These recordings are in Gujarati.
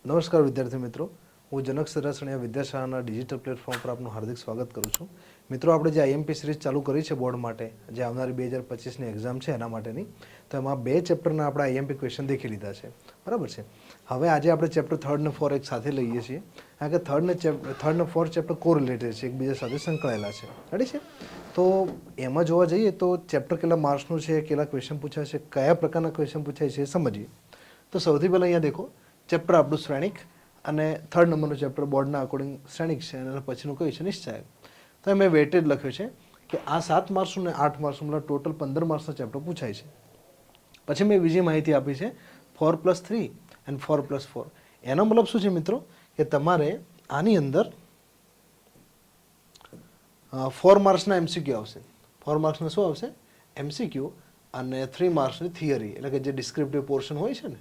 નમસ્કાર વિદ્યાર્થી મિત્રો, હું જનક સરસણિયા વિદ્યાશાળાના ડિજિટલ પ્લેટફોર્મ પર આપનું હાર્દિક સ્વાગત કરું છું. મિત્રો, આપણે જે આઈએમપી સિરીઝ ચાલુ કરી છે બોર્ડ માટે, જે આવનારી 2025ની એક્ઝામ છે એના માટેની, તો એમાં 2 ચેપ્ટરના આપણે આઈએમપી ક્વેશ્ચન દેખી લીધા છે. બરાબર છે. હવે આજે આપણે ચેપ્ટર 3 ને 4 એક સાથે લઈએ છીએ, કારણ કે 3 ને 4 ચેપ્ટર કોરિલેટેડ છે, એકબીજા સાથે સંકળાયેલા છે. રેડી છે? તો એમાં જોવા જઈએ તો ચેપ્ટર કેટલા માર્ક્સનું છે, કેટલા ક્વેશ્ચન પૂછાય છે, કયા પ્રકારના ક્વેશ્ચન પૂછાય છે એ સમજીએ. તો સૌથી પહેલાં અહીંયા દેખો, ચેપ્ટર આપણું શ્રેણિક અને 3rd નંબરનું ચેપ્ટર બોર્ડના અકોર્ડિંગ શ્રેણિક છે અને પછીનું કયું છે નિશ્ચાયક. તો મેં વેટેડ લખ્યું છે કે આ 7 માર્ક્સનું ને 8 માર્ક્સનું ટોટલ 15 માર્ક્સના ચેપ્ટર પૂછાય છે. પછી મેં બીજી માહિતી આપી છે 4+3 એન્ડ 4+4. એનો મતલબ શું છે મિત્રો, કે તમારે આની અંદર 4 માર્ક્સના એમસીક્યુ આવશે. 4 માર્ક્સના શું આવશે? એમસીક્યુ અને 3 માર્ક્સની થિયરી, એટલે કે જે ડિસ્ક્રિપ્ટિવ પોર્શન હોય છે ને,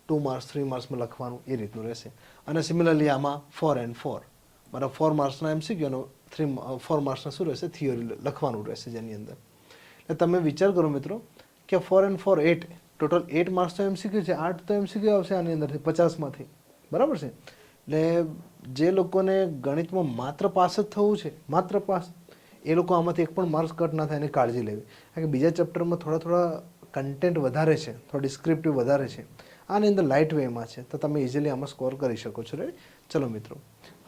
2 માર્ક્સ 3 માર્ક્સમાં લખવાનું એ રીતનું રહેશે. અને સિમિલરલી આમાં 4 and 4, બરાબર, 4 માર્ક્સના એમસીક્યુ અને 4 માર્ક્સના શું રહેશે? થિયરી લખવાનું રહેશે જેની અંદર. એટલે તમે વિચાર કરો મિત્રો કે 4 and 4 8, ટોટલ 8 માર્ક્સ તો એમસીક્યુ છે, 8 તો એમસીક્યુ આવશે આની અંદરથી 50માંથી. બરાબર છે. એટલે જે લોકોને ગણિતમાં માત્ર પાસ જ થવું છે, માત્ર પાસ, એ લોકો આમાંથી એક પણ માર્ક્સ કટ ના થાય એની કાળજી લેવી. કારણ કે બીજા ચેપ્ટરમાં થોડા કન્ટેન્ટ વધારે છે, થોડા ડિસ્ક્રિપ્ટિવ વધારે છે, આની અંદર લાઇટ વેમાં છે, તો તમે ઇઝીલી આમાં સ્કોર કરી શકો છો. રેડી? ચલો મિત્રો,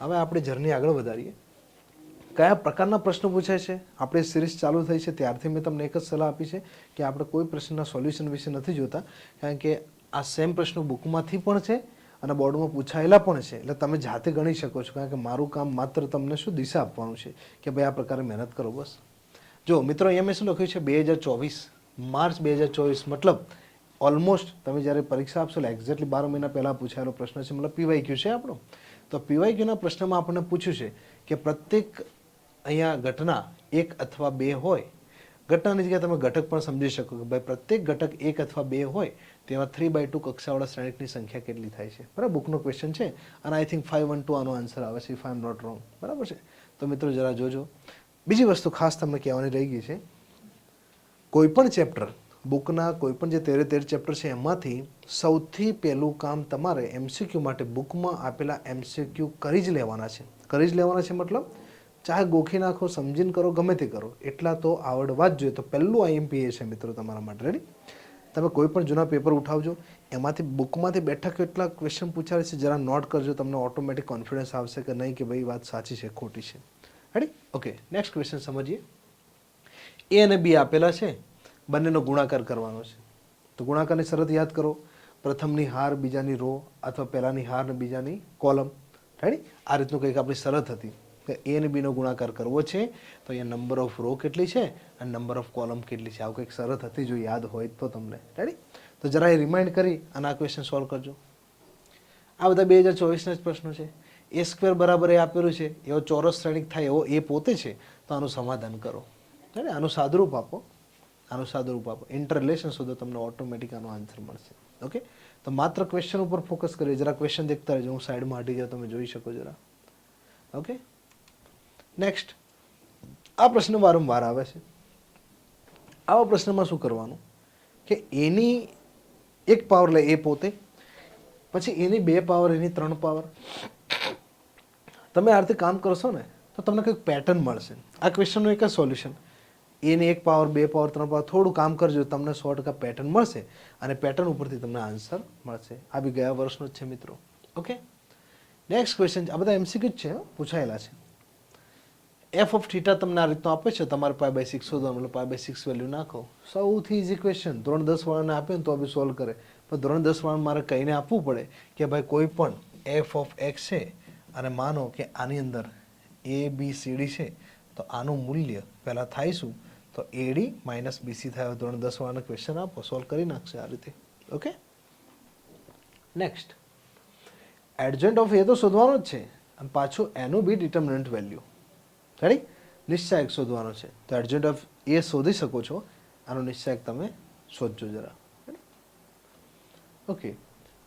હવે આપણે જર્ની આગળ વધારીએ. કયા પ્રકારના પ્રશ્નો પૂછાય છે? આપણે સિરીઝ ચાલુ થઈ છે ત્યારથી મેં તમને એક જ સલાહ આપી છે કે આપણે કોઈ પ્રશ્નના સોલ્યુશન વિશે નથી જોતા, કારણ કે આ સેમ પ્રશ્નો બુકમાંથી પણ છે અને બોર્ડમાં પૂછાયેલા પણ છે. એટલે તમે જાતે ગણી શકો છો, કારણ કે મારું કામ માત્ર તમને શું દિશા આપવાનું છે કે ભાઈ આ પ્રકારે મહેનત કરો, બસ. જો મિત્રો, અહીંયા મેં શું લખ્યું છે? 2024, માર્ચ 2024, મતલબ ઓલમોસ્ટ તમે જ્યારે પરીક્ષા આપશો એટલે એક્ઝેક્ટલી 12 મહિના પહેલાં પૂછાયેલો પ્રશ્ન છે, મતલબ પીવાયક્યુ છે આપણો. તો પીવાયક્યુના પ્રશ્નમાં આપણને પૂછ્યું છે કે પ્રત્યેક અહીંયા ઘટના 1 અથવા 2 હોય, ઘટનાની જગ્યાએ તમે ઘટક પણ સમજી શકો કે ભાઈ પ્રત્યેક ઘટક 1 અથવા 2 હોય તેમાં 3/2 કક્ષાવાળા શ્રેણિકની સંખ્યા કેટલી થાય છે. બરાબર, બુકનો ક્વેશ્ચન છે અને આઈ થિંક 512 આનો આન્સર આવે છે, if I am not wrong. બરાબર છે. તો મિત્રો જરા જોજો. બીજી વસ્તુ ખાસ તમને કહેવાની રહી ગઈ છે, કોઈ પણ ચેપ્ટર, બુકના કોઈ પણ જે 13 ચેપ્ટર છે એમાંથી સૌથી પહેલું કામ તમારે એમસીક્યુ માટે બુકમાં આપેલા એમસીક્યુ કરી જ લેવાના છે. કરી જ લેવાના છે મતલબ ચાહે ગોખી નાખો, સમજીને કરો, ગમે તે કરો, એટલા તો આવડવા જ જોઈએ. તો પહેલું આઈએમપી એ છે મિત્રો તમારા માટે. રેડી? તમે કોઈ પણ જૂના પેપર ઉઠાવજો, એમાંથી બુકમાંથી બેઠા કેટલા ક્વેશ્ચન પૂછાય છે જરા નોટ કરજો, તમને ઓટોમેટિક કોન્ફિડન્સ આવશે કે નહીં કે ભાઈ વાત સાચી છે, ખોટી છે. રેડી? ઓકે, નેક્સ્ટ ક્વેશ્ચન સમજીએ. એ અને બી આપેલા છે, બંનેનો ગુણાકાર કરવાનો છે. તો ગુણાકારની શરત યાદ કરો, પ્રથમની હાર બીજાની રો, અથવા પહેલાની હાર ને બીજાની કોલમ. રેડી? આ રીતનું કંઈક આપણી શરત હતી કે એ અને બીનો ગુણાકાર કરવો છે, તો અહીંયા નંબર ઓફ રો કેટલી છે અને નંબર ઓફ કોલમ કેટલી છે, આવું કંઈક શરત હતી, જો યાદ હોય તો તમને. રેડી? તો જરા એ રિમાઇન્ડ કરી અને આ ક્વેશ્ચન સોલ્વ કરજો. આ બધા 2024ના જ પ્રશ્નો છે. A² બરાબર એ આપેલું છે, એવો ચોરસ શ્રેણિક થાય એવો એ પોતે છે, તો આનું સમાધાન કરો. રેડી? આનું સાદુરૂપ આપો, આનું સાદુરૂપ આપો, ઇન્ટર રિલેશન શોધો, તમને ઓટોમેટિક આનો આન્સર મળશે. ઓકે? તો માત્ર ક્વેશ્ચન ઉપર ફોકસ કરીએ, જરા ક્વેશ્ચન દેખતા રહેજો, હું સાઈડમાં હટી જાઉં, તમે જોઈ શકો જરા. ઓકે? નેક્સ્ટ, આ પ્રશ્ન વારંવાર આવે છે. આવા પ્રશ્નમાં શું કરવાનું કે એની 1 પાવર લે એ પોતે, પછી એની 2 પાવર, એની 3 પાવર. તમે આ રીતે કામ કરશો ને તો તમને કંઈક પેટર્ન મળશે. આ ક્વેશ્ચનનું એક જ સોલ્યુશન, એની 1 પાવર, 2 પાવર, 3 પાવર, થોડું કામ કરજો, તમને 100% પેટર્ન મળશે અને પેટર્ન ઉપરથી તમને આન્સર મળશે. આ બી ગયા વર્ષનો જ છે મિત્રો. ઓકે? નેક્સ્ટ ક્વેશ્ચન, આ બધા એમસીક્યુ જ છે, પૂછાયેલા છે. એફ ઓફ થીટા તમને આ રીતનું આપે છે, તમારે π/6 શોધવાનું, એટલે π/6 વેલ્યુ નાખો. સૌથી ઇઝી ક્વેશ્ચન, ધોરણ 10 વાળાને આપે ને તો બી સોલ્વ કરે, પણ ધોરણ 10 વાળાને મારે કહીને આપવું પડે કે ભાઈ કોઈ પણ એફ ઓફ એક્સ છે અને માનો કે આની અંદર ABCD છે, તો આનું મૂલ્ય પહેલાં થાય શું? તો AD - BC થાય. ધોરણ 10 વાળાને ક્વેશ્ચન આપો, સોલ્વ કરી નાખશે આ રીતે. ઓકે? નેક્સ્ટ, એડજન્ટ ઓફ એ તો શોધવાનો જ છે અને પાછું એનું બી ડિટર્મિનન્ટ વેલ્યુ. રેડી? નિશ્ચાયક શોધવાનો છે, તો એડજન્ટ ઓફ એ શોધી શકો છો, આનો નિશ્ચાયક તમે શોધજો જરા. ઓકે,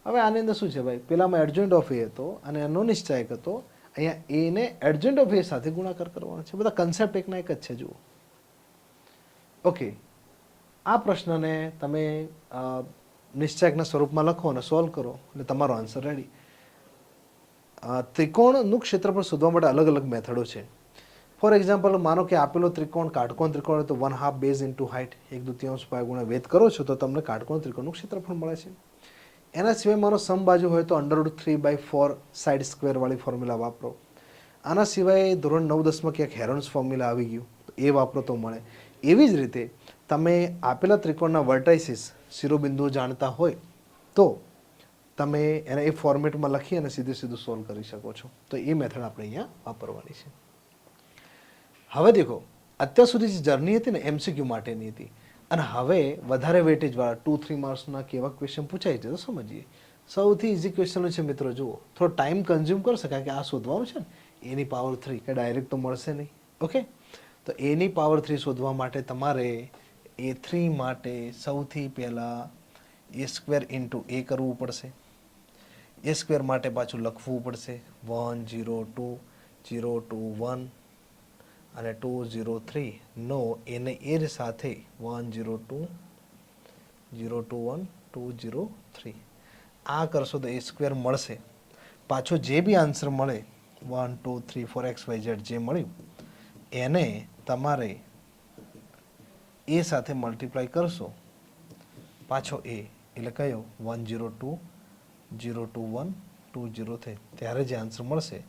હવે આની અંદર શું છે ભાઈ, પેલામાં એડજન્ટ ઓફ એ હતો અને એનો નિશ્ચાયક હતો, અહીંયા એને એડજન્ટ ઓફ એ સાથે ગુણાકાર કરવાનો છે. બધા કન્સેપ્ટ એકના એક જ છે, જુઓ. ઓકે, આ પ્રશ્નને તમે નિશ્ચાયકના સ્વરૂપમાં લખો અને સોલ્વ કરો એટલે તમારો આન્સર રેડી. ત્રિકોણનું ક્ષેત્રફળ શોધવા માટે અલગ અલગ મેથડો છે. ફોર એક્ઝામ્પલ, માનો કે આપેલો ત્રિકોણ કાટકોણ ત્રિકોણ હોય તો 1/2 બેઝ ઇન્ટુ હાઇટ, 1/2 પાય ગુણ્યા વેધ કરો છો તો તમને કાટકોણ ત્રિકોણનું ક્ષેત્રફળ મળે છે. એના સિવાય માનો સમબાજુ હોય તો √3/4 સાઇડ સ્ક્વેર વાળી ફોર્મ્યુલા વાપરો. આના સિવાય ધોરણ 9-10માં ક્યાંક હેરોન્સ ફોર્મ્યુલા આવી ગયું તો એ વાપરો તો મળે. એવી જ રીતે તમે આપેલા ત્રિકોણના વર્ટાઇસિસ શિરોબિંદુઓ જાણતા હોય તો તમે એને એ ફોર્મેટમાં લખી અને સીધું સોલ્વ કરી શકો છો. તો એ મેથડ આપણે અહીંયા વાપરવાની છે. હવે દેખો, અત્યાર સુધી જે જર્ની હતી ને MCQ માટેની હતી, અને હવે વધારે વેટેજવાળા 2-3 માર્ક્સના કેવા ક્વેશ્ચન પૂછાય છે તો સમજીએ. સૌથી ઇઝી ક્વેશ્ચન છે મિત્રો, જુઓ, થોડો ટાઈમ કન્ઝ્યુમ કરશે કારણ કે આ શોધવાનું છે ને એની પાવર 3, કે ડાયરેક્ટ તો મળશે નહીં. ઓકે, તો એની પાવર 3 શોધવા માટે તમારે A3 માટે સૌથી પહેલાં A² ઇન્ટુ A કરવું પડશે. A² માટે પાછું લખવું પડશે 1 0 2 0 2 1 અને 2 0 3 નો એને એ જ સાથે 1 0 2 0 2 1 2 0 3 આ કરશો તો A² મળશે. પાછો જે બી આન્સર મળે 1 2 3 4 x y z જે મળ્યું એને તમારે એ સાથે મલ્ટીપ્લાય કરશો, પાછો એ એટલે કયો 1 0 2 0 2 1 2 0 3, ત્યારે જે આન્સર મળશે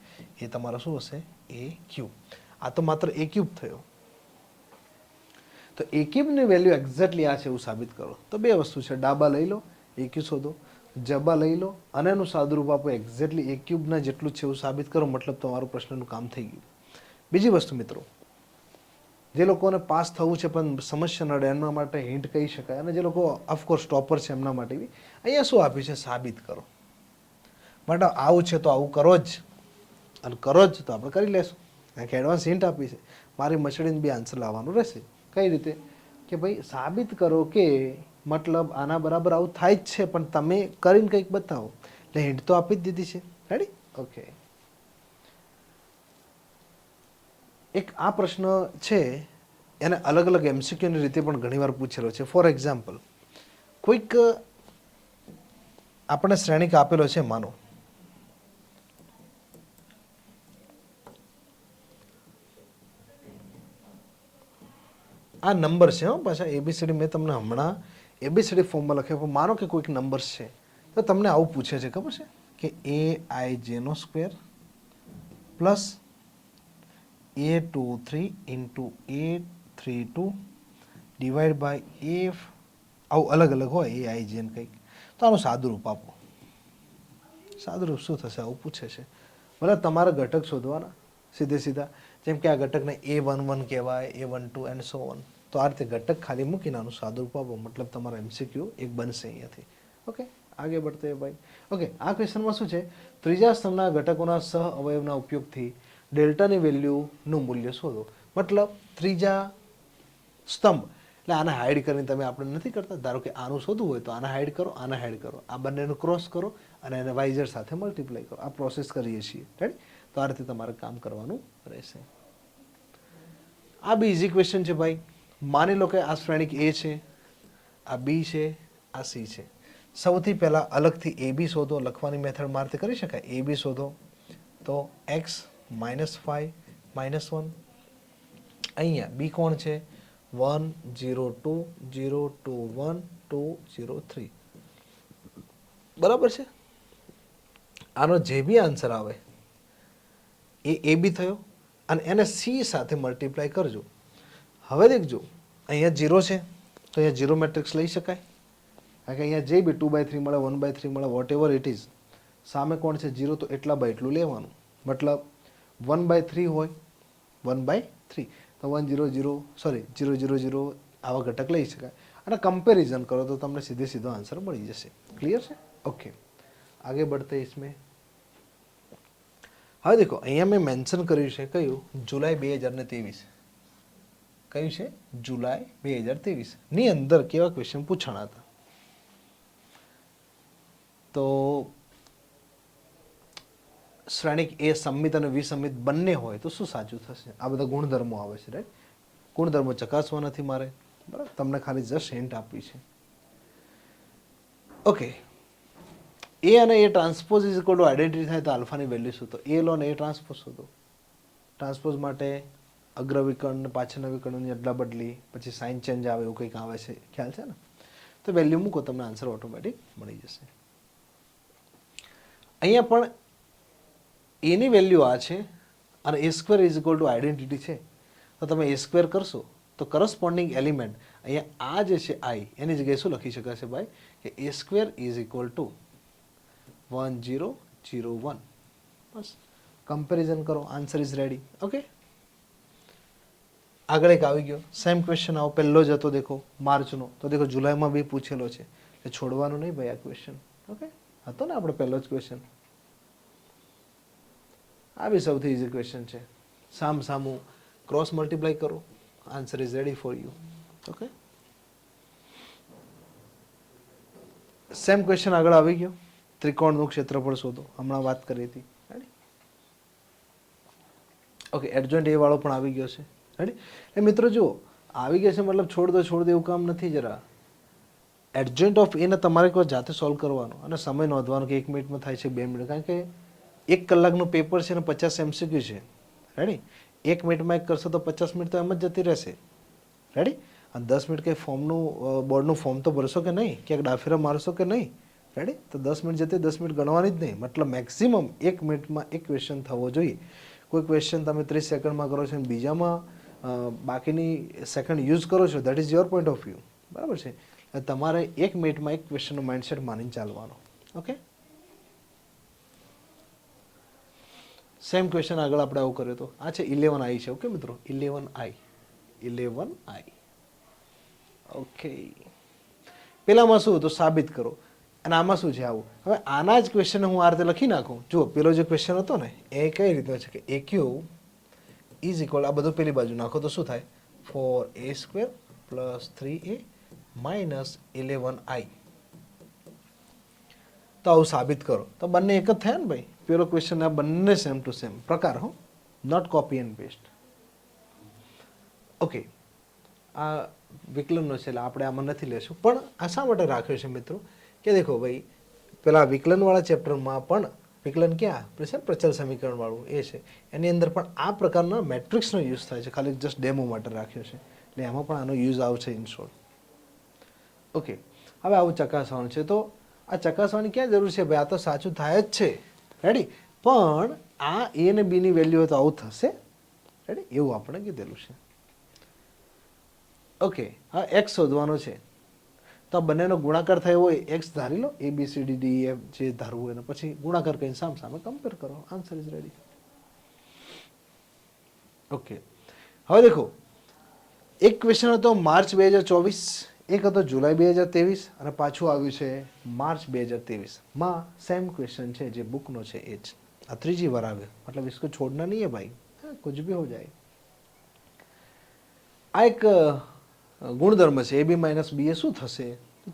એ તમારો શું હશે? A³. આ તો માત્ર A³ થયો. તો A³ વેલ્યુ એક્ઝેક્ટલી આ છે એવું સાબિત કરો તો બે વસ્તુ છે, ડાબા લઈ લો, A³ શોધો, જબા લઈ લો અને એનું સાદુરૂપ આપો, એક્ઝેક્ટલી A³ જેટલું છે એવું સાબિત કરો, મતલબ તમારું પ્રશ્નનું કામ થઈ ગયું. બીજી વસ્તુ મિત્રો, જે લોકોને પાસ થવું છે પણ સમસ્યા નડે એમના માટે હિન્ટ કહી શકાય, અને જે લોકો ઓફકોર્સ ટોપર છે એમના માટે બી અહીંયા શું આપ્યું છે? સાબિત કરો. માટે આવું છે તો આવું કરો જ, અને કરો જ તો આપણે કરી લેશું. કારણ કે એડવાન્સ હિન્ટ આપી છે, મારી મચડીને બી આન્સર લાવવાનું રહેશે. કઈ રીતે? કે ભાઈ સાબિત કરો કે મતલબ આના બરાબર આવું થાય જ છે, પણ તમે કરીને કંઈક બતાવો. એટલે હિન્ટ તો આપી જ દીધી છે. રેડી? ઓકે. એક આ પ્રશ્ન છે એને અલગ અલગ MCQની રીતે પણ ઘણીવાર પૂછેલો છે. ફોર એક્ઝામ્પલ, કોઈક આપણે શ્રેણિક આપેલો છે, માનો આ નંબર છે, પાછા ABCD મેં તમને હમણાં ABCD ફોર્મમાં લખ્યો, પણ માનો કે કોઈક નંબર છે તો તમને આવું પૂછે છે, ખબર છે કે aij² plus A23 into A32 divide by આવું અલગ અલગ હોય aij કંઈક, તો આનું સાદુરૂપ આપો. સાદુરૂપ શું થશે? આવું પૂછે છે. મતલબ તમારા ઘટક શોધવાના સીધા, જેમ કે આ ઘટકને A11 કહેવાય, A12 એન્ડ સો ઓન. તો આ રીતે ઘટક ખાલી મૂકીને આનું સાદુરૂપ આપો, મતલબ તમારા MCQ એક બનશે અહીંયાથી. ઓકે, આગે બઢતે હૈ ભાઈ. ઓકે, આ ક્વેશ્ચનમાં શું છે? ત્રીજા સ્તંભના ઘટકોના સહ અવયવના ઉપયોગથી ડેલ્ટાની વેલ્યુનું મૂલ્ય શોધો. મતલબ ત્રીજા સ્તંભ એટલે આને હાઈડ કરીને તમે આપણે નથી કરતા, ધારો કે આનું શોધવું હોય તો આને હાઈડ કરો, આને હાઈડ કરો, આ બંનેનું ક્રોસ કરો અને એને વાઇઝર સાથે મલ્ટીપ્લાય કરો. આ પ્રોસેસ કરીએ છીએ. રાઈટ? તો આ રીતે તમારે કામ કરવાનું રહેશે. આ બી ઇઝી ક્વેશ્ચન છે ભાઈ. માની લો કે આ શ્રેણિક A છે, આ B છે, આ C છે. સૌથી પહેલા અલગથી AB શોધો. લખવાની મેથડ મારતે કરી શકાય. AB શોધો તો x -5 -1. અહીંયા B કોણ છે? 1 0 2 0 2 1 2 0 3. બરાબર છે? આનો જે બી આન્સર આવે એ AB થયો અને એને C સાથે મલ્ટીપ્લાય કરજો. હવે દેખજો, અહીંયા 0 છે તો અહીંયા 0 મેટ્રિક્સ લઈ શકાય, કારણ કે અહીંયા જે બી 2/3 મળે, 1/3 મળે, વોટ એવર ઇટ ઇઝ, સામે કોણ છે? 0, તો એટલા બાય એટલું લેવાનું. મતલબ 1/3 હોય 1/3 તો 1 0 0 સોરી 0 0 0 આવા ઘટક લઈ શકાય, અને કમ્પેરિઝન કરો તો તમને સીધો આન્સર મળી જશે. ક્લિયર છે? ઓકે, આગે બઢતે इसमें. હવે દેખો, અહીંયા મેં મેન્શન કર્યું છે કયું? જુલાઈ 2023. કયું છે? જુલાઈ 2023 ની અંદર કેવા ક્વેશ્ચન પૂછાણા હતા? તો શ્રેણિક A સમમિત અને વિસમિત બંને હોય તો શું સાચું થશે? આ બધા ગુણધર્મો આવે છે. રાઈટ? ગુણધર્મો ચકાસવા નથી મારે, બરાબર, તમને ખાલી જસ્ટ હિન્ટ આપી છે. ઓકે, એ અને A transpose is equal to identity થાય તો આલ્ફાની વેલ્યુ શું? તો એ લો ને એ ટ્રાન્સપોઝ શોધો. ટ્રાન્સપોઝ માટે અગ્ર વિકર્ણ પાછળના વિકર્ણની અદલા બદલી, પછી સાઇન ચેન્જ આવે એવું કંઈક આવે છે, ખ્યાલ છે ને? તો વેલ્યુ મૂકો, તમને આન્સર ઓટોમેટિક મળી જશે. અહીંયા પણ એની વેલ્યુ આ છે અને A square is equal to identity છે, તો તમે એ સ્ક્વેર કરશો તો કરસ્પોન્ડિંગ એલિમેન્ટ અહીંયા આ જે છે આઈ, એની જગ્યાએ શું લખી શકાશે ભાઈ? કે A square is equal to 1001. બસ કમ્પેરિઝન કરો, આન્સર ઇઝ રેડી. ઓકે, આગળ એક આવી ગયો સેમ ક્વેશ્ચન. આવો પહેલો જ હતો દેખો માર્ચનો, તો દેખો જુલાઈમાં બી પૂછેલો છે, એટલે છોડવાનું નહીં ભાઈ આ ક્વેશ્ચન. ઓકે, હતો ને આપણે પહેલો જ ક્વેશ્ચન. આ બી સૌથી ઇઝી ક્વેશ્ચન છે. સામું ક્રોસ મલ્ટીપ્લાય કરો, answer is ready for you. Okay, same question આગળ આવી ગયો. ત્રિકોણનું ક્ષેત્રફળ શોધો, હમણાં વાત કરી હતી. ઓકે, એડજોઇન્ટ એ વાળો પણ આવી ગયો છે. રેડી? એ મિત્રો જુઓ, આવી ગયા છે મતલબ છોડ દો એવું કામ નથી. જરા એડજોઇન્ટ ઓફ એને તમારે કોઈ જાતે સોલ્વ કરવાનો અને સમય નોંધવાનો કે 1 મિનિટમાં થાય છે 2 મિનિટ, કારણ કે 1 કલાકનું પેપર છે અને 50 MCQ છે. રેડી? 1 મિનિટમાં એક કરશો તો 50 મિનિટ તો એમ જ જતી રહેશે. રેડી? અને 10 મિનિટ કંઈ ફોર્મનું બોર્ડનું ફોર્મ તો ભરશો કે નહીં, ક્યાંક ડાફેરા મારશો કે નહીં. રેડી? તો 10 મિનિટ જતી 10 મિનિટ ગણવાની જ નહીં. મતલબ મેક્સિમમ 1 મિનિટમાં એક ક્વેશ્ચન થવો જોઈએ. કોઈ ક્વેશ્ચન તમે 30 સેકન્ડમાં કરો છો અને બીજામાં બાકીની સેકન્ડ યુઝ કરો છો, that is your point of view. બરાબર છે? તમારે 1 મિનિટમાં એક ક્વેશ્ચનનો માઇન્ડસેટ માનીને ચાલવાનો. ઓકે, સેમ ક્વેશ્ચન આગળ આપણે આવું કર્યો તો આ છે 11i છે. ઓકે મિત્રો, 11i. ઓકે, પેલામાં શું હતું? સાબિત કરો. અને આમાં શું છે? આવું. હવે આના જ ક્વેશ્ચન હું આ રીતે લખી નાખું. જુઓ, પેલો જે ક્વેશ્ચન હતો ને એ કઈ રીતે છે કે AQ ઇઝ ઇક્વલ, આ બધું પેલી બાજુ નાખો તો શું થાય? 4a² + 3a - 11i. તો આવું સાબિત કરો તો બંને એક જ થયા ને ભાઈ. પેલો ક્વેશ્ચન આ બંને સેમ ટુ સેમ પ્રકાર, હો, not copy and paste. Okay, આ વિકલનનો છે એટલે આપણે આમાં નથી લેશું, પણ આ શા માટે રાખ્યો છે મિત્રો? કે દેખો ભાઈ, પેલા વિકલનવાળા ચેપ્ટરમાં પણ વિકલન ક્યાં છે? પ્રચલ સમીકરણ વાળું એ છે, એની અંદર પણ આ પ્રકારના મેટ્રિક્સનો યુઝ થાય છે. ખાલી જસ્ટ ડેમો માટે રાખ્યો છે, એટલે એમાં પણ આનો યુઝ આવશે ઇન શોર્ટ. ઓકે, હવે આવું ચકાસવાનું છે. તો આ ચકાસવાની ક્યાં જરૂર છે ભાઈ? આ તો સાચું થાય જ છે. રેડી? પણ આ એ અને બી ની વેલ્યુ હોય તો આવું થશે. રેડી? એવું આપણે કીધેલું છે. ઓકે, હા એક્સ શોધવાનો છે, તો આ બંનેનો ગુણાકાર થયો હોય એક્સ ધારી લો, ABCDDEF જે ધારવું હોય, પછી ગુણાકાર કરીને સામે કમ્પેર કરો, આન્સર ઇઝ રેડી. ઓકે, હવે દેખો, એક ક્વેશ્ચન હતો માર્ચ 2024, એક હતો જુલાઈ 2023 અને પાછું આવ્યું છે માર્ચ 2023 માં. સેમ ક્વેશ્ચન છે જે બુકનો છે એ જ. આ ત્રીજી વાર આવ્યો, મતલબ इसको छोड़ना नहीं है भाई, कुछ भी हो जाए. આ એક ગુણધર્મ છે AB - BA શું થશે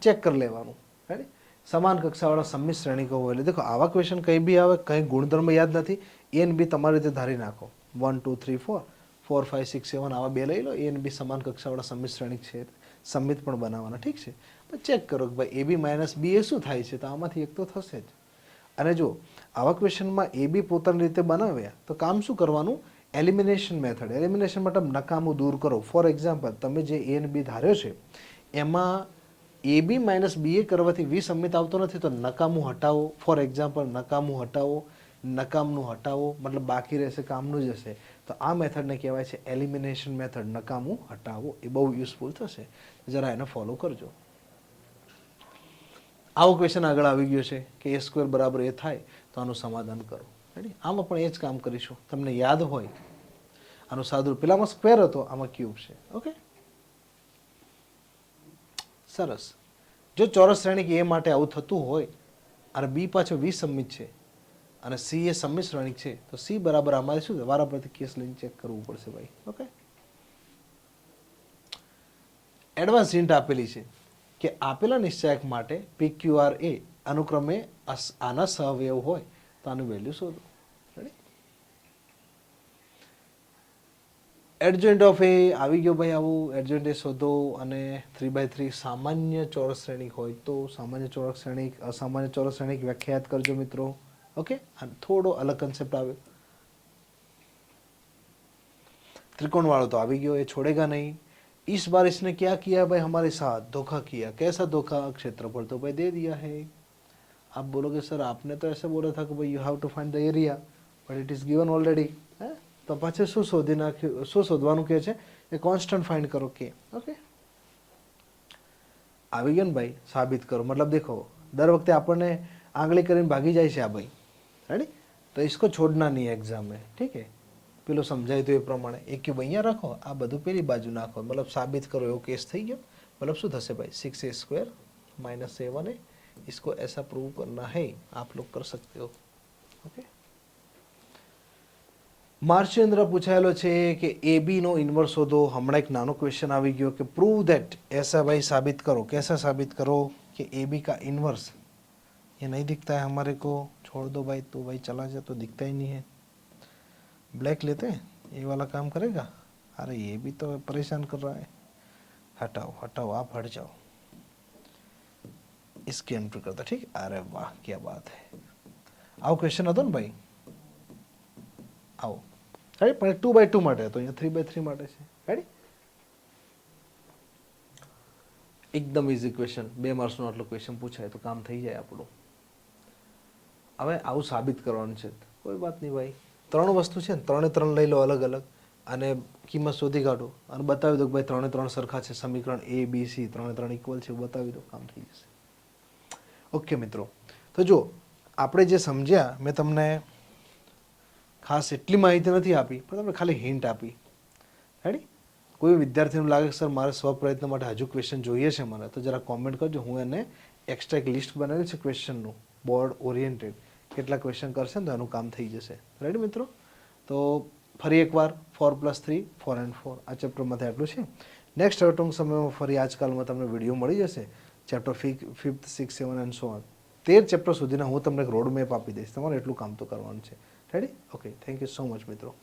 ચેક કરી લેવાનું. રેડી? સમાન કક્ષાવાળા સંમિત શ્રેણીકો હોય એટલે દેખો આવા ક્વેશ્ચન કંઈ બી આવે, કંઈ ગુણધર્મ યાદ નથી, A અને B તમારી રીતે ધારી નાખો. 1 2 3 4 4 5 6 7 આવા બે લઈ લો. A અને B સમાન કક્ષાવાળા સંમિત શ્રેણીક છે, સંમિત પણ બનાવવાના. ઠીક છે? પણ ચેક કરો કે ભાઈ AB - BA શું થાય છે, તો આમાંથી એક તો થશે જ. અને જો આવા ક્વેશ્ચનમાં AB પોતાની રીતે બનાવ્યા તો કામ શું કરવાનું? Elimination method. એલિમિનેશન મતલબ નકામું દૂર કરો. ફોર એક્ઝામ્પલ, તમે જે A અને B ધાર્યો છે એમાં AB - BA કરવાથી વિસંમિત આવતો નથી, તો નકામું હટાવો. ફોર એક્ઝામ્પલ, નકામું હટાવો, નકામનું હટાવો, મતલબ બાકી રહેશે, કામનું જ હશે. તો આ મેથડને કહેવાય છે એલિમિનેશન મેથડ. નકામું હટાવો. એ બહુ યુઝફુલ થશે, જરા એને ફોલો કરજો. આવો ક્વેશ્ચન આગળ આવી ગયો છે કે A² બરાબર એ થાય તો આનું સમાધાન કરો. રેડી? આમાં પણ એ જ કામ કરીશું. તમને યાદ હોય આનું સાદું, પેલામાં સ્ક્વેર હતો, આમાં ક્યુબ છે. ઓકે, સરસ. જો ચોરસ શ્રેણિક A માટે આવું થતું હોય અને B પાછો વિસંમિત છે અને C એ સંમિત શ્રેણિક છે, તો C બરાબર અમારે શું છે? વારાફરતી કેસ લઈને ચેક કરવું પડશે ભાઈ. ઓકે, એડવાન્સ હિન્ટ આપેલી છે કે આપેલા નિશ્ચાયક માટે PQRA અનુક્રમે આના સહવયવ હોય તો આનું વેલ્યુ શોધો. રેડી? એડજોઇન્ટ ઓફ એ આવી ગયો ભાઈ, આવું એડજોઇન્ટ એ શોધો અને 3/3 સામાન્ય ચોરસ શ્રેણિક હોય તો સામાન્ય ચોરસ શ્રેણિક, અસામાન્ય ચોરસ શ્રેણિક વ્યાખ્યાત કરજો મિત્રો. ઓકે, અને થોડો અલગ કન્સેપ્ટ આવ્યો. त्रिकोण वाला तो आ भी गयो, ये छोड़ेगा नहीं. इस बार इसने क्या किया भाई हमारे साथ, धोखा किया. कैसा धोखा? क्षेत्रफल तो भाई दे दिया है. आप बोलोगे सर आपने तो ऐसे बोला था कि भाई you have to find the area, but it is given already. તો પાછળ શું શોધી નાખ્યું, શું શોધવાનું કહે છે? એ કોન્સ્ટન્ટ ફાઇન્ડ કરો કે. ઓકે, આવી ગયો ને ભાઈ, સાબિત કરો. મતલબ દેખો, દર વખતે આપણને આંગળી કરીને ભાગી જાય છે આ ભાઈ. રેડી? તો इसको छोड़ना नहीं एग्जाम में. ठीक है, પેલો સમજાય તો એ પ્રમાણે એક ક્યુબ અહીંયા રાખો, આ બધું પેલી બાજુ નાખો, મતલબ સાબિત કરો એવો કેસ થઈ ગયો. मतलब શું થશે ભાઈ, 6a² - 7a. इसको ऐसा प्रूव करना है, आप लोग कर सकते हो. ओके, માર્ચેન્દ્ર પૂછાયેલો છે કે એ બી નો ઇન્વર્સ શોધો. હમણાં એક નાનો ક્વેશ્ચન આવી ગયો કે પ્રૂવ ધેટ, ऐसा भाई साबित करो. कैसा साबित करो कि ए बी का इन्वर्स, ये नहीं दिखता है हमारे को, छोड़ दो भाई. तो भाई चला जाए तो दिखता ही नहीं है. ब्लैक लेते हैं, ये वाला काम करेगा. अरे ये भी तो परेशान कर रहा है. हटाओ हटाओ, आप हट जाओ. इसके एंट्री करता. ठीक, अरे वाह क्या बात है. આવો ક્વેશ્ચન હતો ને ભાઈ, આવો. રાઈટ, પણ 2/2 માટે હતો, અહીંયા 3/3 માટે છે. રાઈટ, એકદમ ઇઝી ક્વેશ્ચન. 2 માર્ક્સનો આટલો ક્વેશ્ચન પૂછાય તો કામ થઈ જાય આપણું. હવે આવું સાબિત કરવાનું છે, કોઈ વાત નહીં ભાઈ. 3 વસ્તુ છે ને, 3 લઈ લો અલગ અલગ અને કિંમત શોધી કાઢો અને બતાવી દો કે ભાઈ 3 સરખા છે. સમીકરણ A B C 3 ઇક્વલ છે, બતાવી દો, કામ થઈ જશે. ઓકે મિત્રો, તો જો આપણે જે સમજ્યા, મેં તમને ખાસ એટલી માહિતી નથી આપી, પણ તમને ખાલી હિન્ટ આપી. રેડી? કોઈ વિદ્યાર્થીનું લાગે કે સર મારે સ્વપ્રયત્ન માટે હજુ ક્વેશ્ચન જોઈએ છે મને, તો જરા કોમેન્ટ કરજો. હું એને એક્સ્ટ્રા એક લિસ્ટ બનાવેલું છે ક્વેશ્ચનનું, બોર્ડ ઓરિએન્ટેડ. કેટલા ક્વેશ્ચન કરશે ને તો એનું કામ થઈ જશે. રેડી મિત્રો? તો ફરી એકવાર 4+3 4 and 4 આ ચેપ્ટરમાંથી આટલું છે. નેક્સ્ટ હવે ટૂંક સમયમાં ફરી આજકાલમાં તમને વિડીયો મળી જશે. Chapter 5th 6th 7 and so on 13 chapter સુધીના હું તમને એક રોડ મેપ આપી દઈશ. તમારે એટલું કામ તો કરવાનું છે. Ready? Okay, thank you so much મિત્રો.